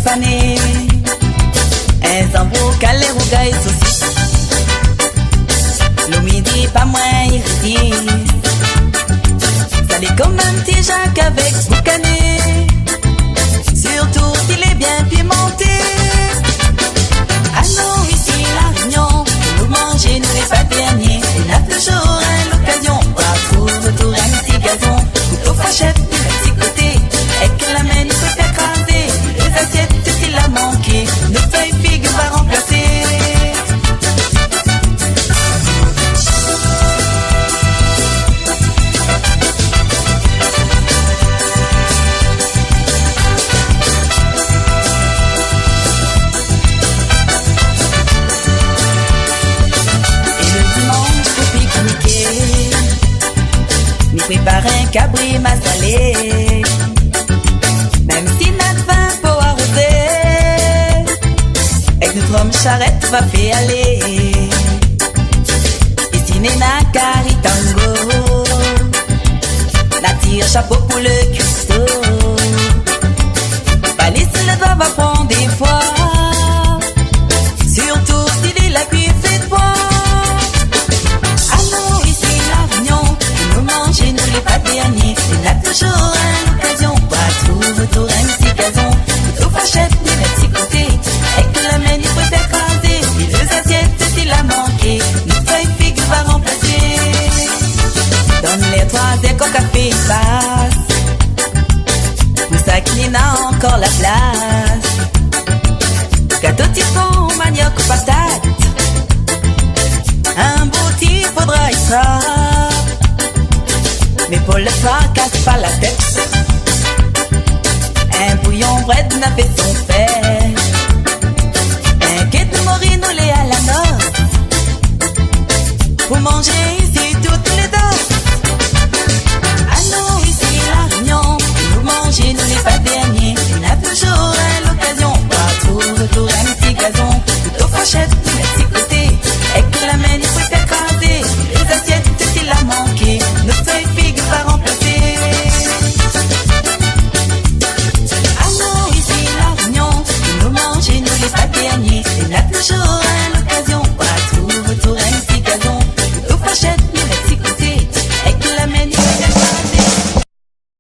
pané. Un zambo calé rougaille saucisse. Le midi pas moins irrité. Salé comme un petit Jacques avec boucané. Surtout s'il est bien pimenté. Ah non, ici la Réunion, nous manger nous n'est pas dernier. On a toujours l'occasion, on trouve autour un petit gazon. Couteau fachette, petit côté, et que la main nous peut écraser. Les assiettes, s'il a manqué, nos feuilles figues va remplacer. Prépare un cabri massalé. Même si notre vin pour arroser, avec notre homme charrette va faire aller. Ici n'est na caritango, la tire chapeau pour le cuistot. Valise le doigt va prendre des fois, surtout s'il est la cuisse et toi. Chez nous les pas derniers, il a toujours l'occasion. On trouve autour un petit gazon. Couteau fachette, des petits côtés, et que la main il peut écraser. Et deux assiettes s'il a manqué, une feuille figue va remplacer. Donne les trois échos café passe. Pour ça qu'il n'a encore la place. Gâteau typhon, manioc, patate. Un beau type faudra y ça. Mais pour le faire, casse pas la tête. Un bouillon bread n'a fait son fait.